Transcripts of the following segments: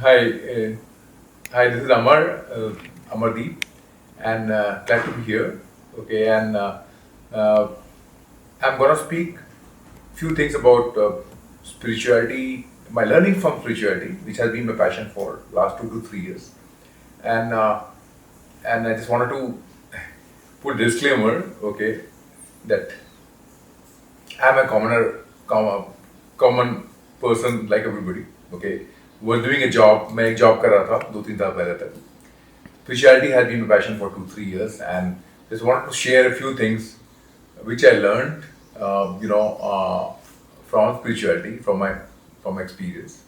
Hi, hi. This is Amar, Amardeep, and glad to be here. Okay, and uh, I'm gonna speak few things about spirituality, my learning from spirituality, which has been my passion for last 2 to 3 years, and uh, and I just wanted to put disclaimer, okay, that I'm a common person like everybody, okay, was doing a job. मैं एक job कर रहा था 2 3 साल पहले तक. Spirituality has been my passion for 2 3 years, and just wanted to share a few things which I learned, from spirituality, from my experience,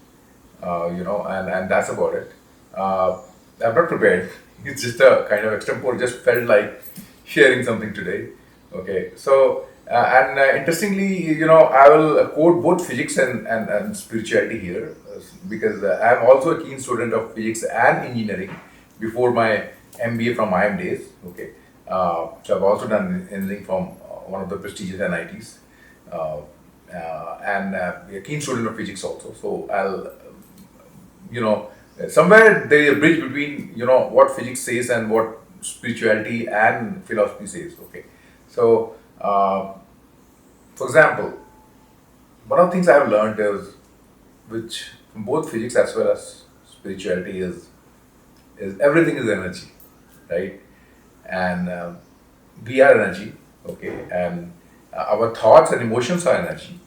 and that's about it. I'm not prepared. It's just a kind of extempore. Just felt like sharing something today. Okay, so and interestingly, I will quote both physics and spirituality here, because I'm also a keen student of physics and engineering before my MBA from IM days. Okay, so I've also done engineering from one of the prestigious NITs, and a keen student of physics also. So I'll somewhere there is a bridge between what physics says and what spirituality and philosophy says. Okay, so for example, one of the things I have learned is, which from both physics as well as spirituality, is everything is energy, right? And we are energy, okay, and our thoughts and emotions are energy,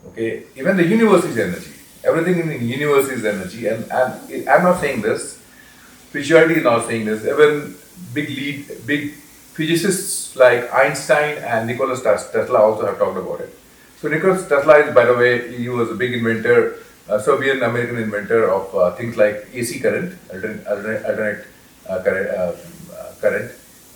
okay. Even the universe is energy. Everything in the universe is energy, and I'm not saying this. Spirituality is not saying this. Even big physicists like Einstein and Nikola Tesla also have talked about it. So Nikola Tesla is, by the way, he was a big inventor, Soviet American inventor of things like AC current, current,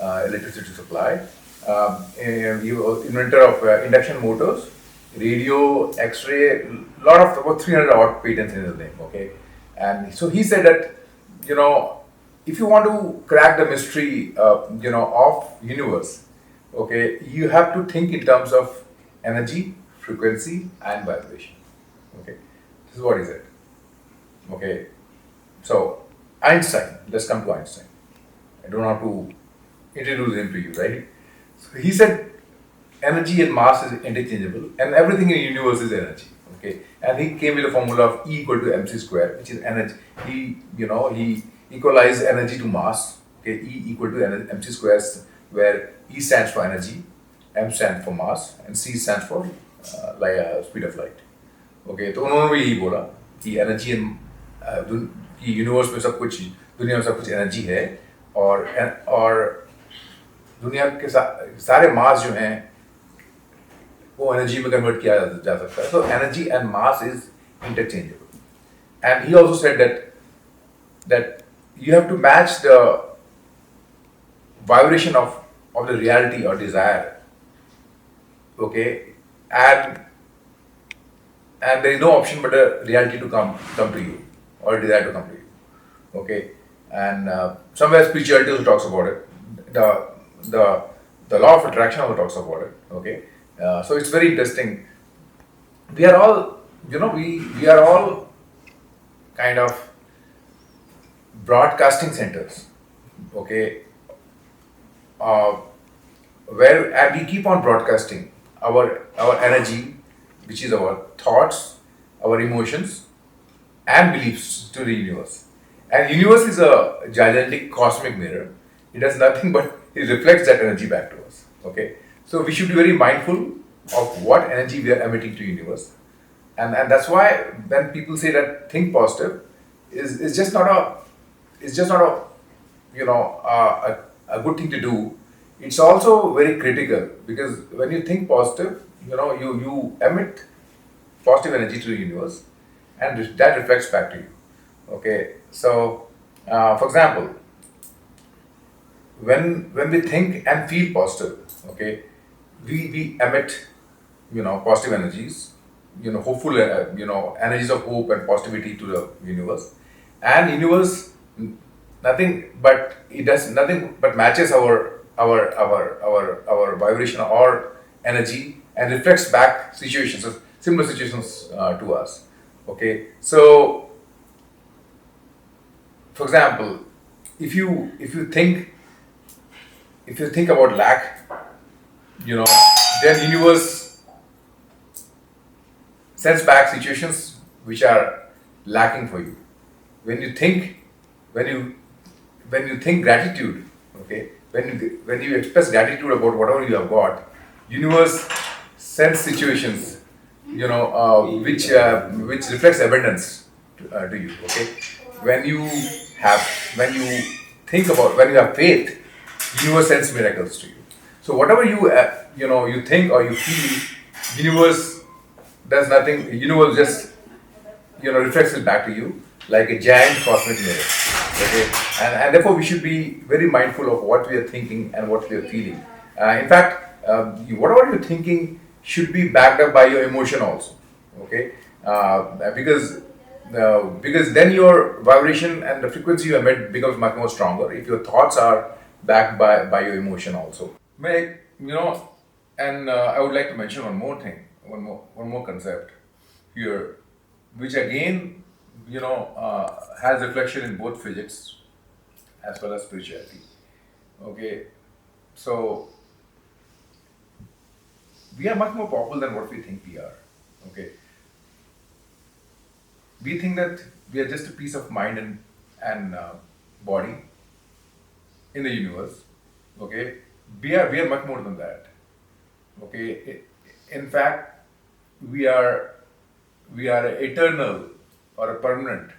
electricity supply. And he was inventor of induction motors, radio, X-ray, lot of about 300 odd patents in his name. Okay, and so he said that, you know if you want to crack the mystery, of universe, okay, you have to think in terms of energy, frequency, and vibration. Okay, this is what he said. Okay, so Einstein. Let's come to Einstein. I don't have to introduce him to you, right? So he said energy and mass is interchangeable, and everything in the universe is energy. Okay, and he came with a formula of E equal to mc square, which is energy. He equalized energy to mass. Okay, E equal to mc squares, where E stands for energy, M stands for mass, and C stands for like speed of light. Okay, तो उन्होंने भी यही बोला कि energy कि universe में सब कुछ, दुनिया में सब कुछ एनर्जी है, और दुनिया के सारे मास जो हैं वो एनर्जी में कन्वर्ट किया जा सकता है. So energy and mass is interchangeable, and he also said that you have to match the vibration of the reality or desire, okay, and there is no option but a reality to come to you, or a desire to come to you, okay. And somewhere spirituality also talks about it. The law of attraction also talks about it, okay. So it's very interesting. We are all, we are all kind of broadcasting centers, okay, uh, where and we keep on broadcasting our energy, which is our thoughts, our emotions, and beliefs to the universe. And universe is a gigantic cosmic mirror. It does nothing but it reflects that energy back to us. Okay, so we should be very mindful of what energy we are emitting to universe, and that's why when people say that think positive, is just not a it's just not a a good thing to do. It's also very critical, because when you think positive, you emit positive energy to the universe, and that reflects back to you. Okay, so for example, when we think and feel positive, okay, we emit positive energies, hopeful, energies of hope and positivity to the universe, and universe, nothing but it does nothing but matches our vibration or energy, and reflects back similar situations to us. Okay, so for example, if you think about lack, you know, then universe sends back situations which are lacking for you. When you think, when you when you think gratitude, okay, when you express gratitude about whatever you have got, universe sends situations, which reflects abundance to you. Okay, when you have when you have faith, universe sends miracles to you. So whatever you think or you feel, universe does nothing. Universe just reflects it back to you like a giant cosmic mirror. Okay, and therefore we should be very mindful of what we are thinking and what we are feeling. In fact, whatever you're thinking should be backed up by your emotion also. Okay, because then your vibration and the frequency you emit becomes much more stronger if your thoughts are backed by your emotion also. May and I would like to mention one more thing, one more concept here, which again, has reflection in both physics as well as spirituality. Okay, so we are much more powerful than what we think we are. Okay, we think that we are just a piece of mind and body in the universe. Okay, we are much more than that. Okay, in fact, we are we are eternal or a permanent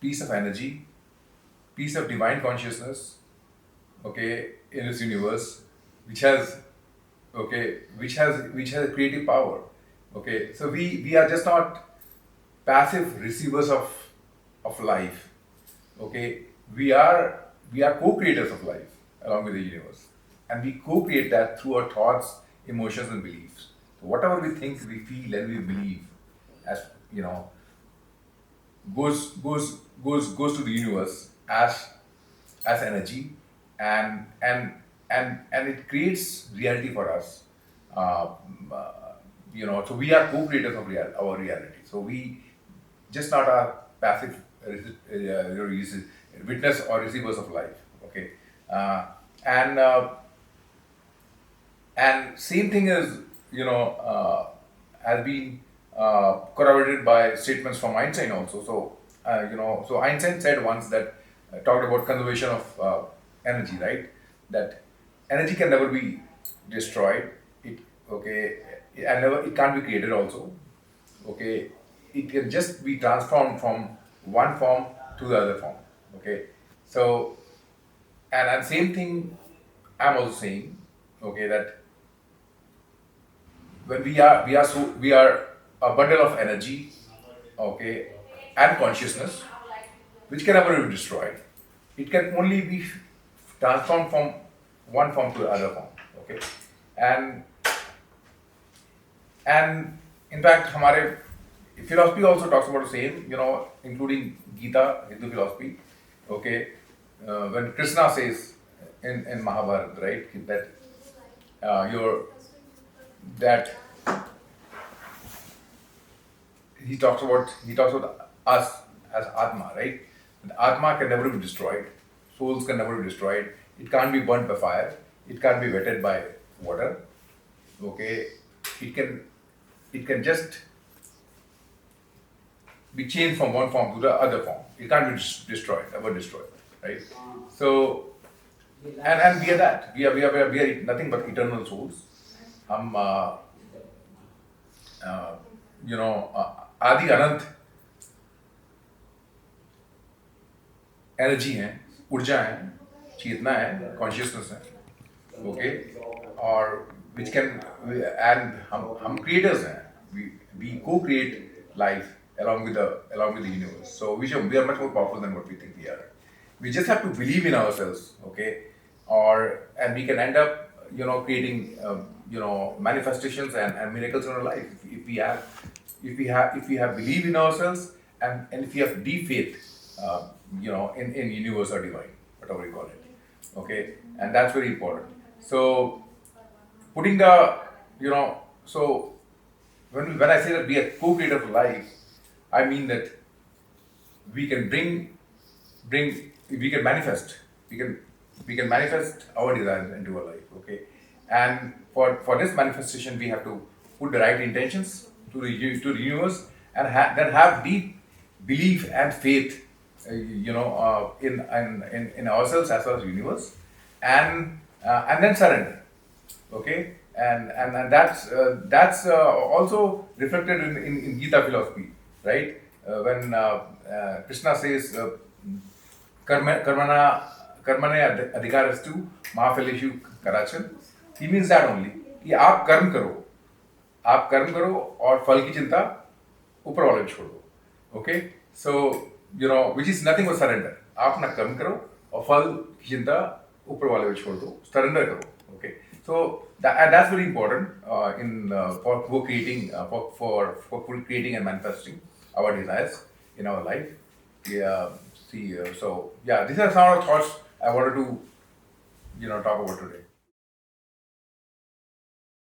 piece of energy, piece of divine consciousness, okay, in this universe, which has which has a creative power. Okay, so we are just not passive receivers of life. Okay, we are co-creators of life along with the universe, and we co-create that through our thoughts, emotions, and beliefs. So whatever we think, we feel, and we believe, as you know, goes to the universe as energy, and it creates reality for us. Uh, uh, so we are co-creators of our reality. So we just not a passive witness or receivers of life. Okay, uh, and and same thing is has been corroborated by statements from Einstein also. So so Einstein said once that talked about conservation of energy, right? That energy can never be destroyed. It okay, and never it can't be created also. Okay, it can just be transformed from one form to the other form. Okay, so and same thing I'm also saying. Okay, that when we are a bundle of energy, okay, and consciousness, which can never be destroyed. It can only be transformed from one form to the other form. Okay, and and in fact हमारे philosophy also talks about the same, including Gita, Hindu philosophy. Okay, when Krishna says in Mahabharata, right, that your that he talks about us as Atma, right? And Atma can never be destroyed. Souls can never be destroyed. It can't be burnt by fire. It can't be wetted by water. Okay, it can it can just be changed from one form to the other form. It can't be destroyed, ever destroyed, right? So and we are that. We are nothing but eternal souls. हम आदि अनंत energy है, ऊर्जा है, चेतना है, consciousness है. Okay, और which can and हम creators हैं. वी को create life along with the universe. So we are much more powerful than what we think we are. We just have to believe in ourselves. Okay, and we can end up creating manifestations and miracles in our life if we have belief in ourselves, and if we have deep faith in universe or divine, whatever you call it. Okay, and that's very important. So putting the so when I say that we are co-creator of life, I mean that we can we can manifest, we can manifest our desires into our life. Okay, and for this manifestation, we have to put the right intentions to the universe, and then have deep belief and faith, in ourselves as well as universe, and then surrender. Okay, and that's also reflected in Gita philosophy, right? When Krishna says, karmana karmane adhikarastu mahaphaleshu karachan, he means that only कि आप कर्म करो और फल की चिंता ऊपर वाले पे छोड़ दो. Okay, so which is nothing but surrender. आप ना कर्म करो और फल की चिंता ऊपर वाले पे छोड़ दो, surrender करो. Okay, so that's very important for creating for creating and manifesting our desires in our life. Yeah, see, so yeah, these are some of the thoughts I wanted to talk about today.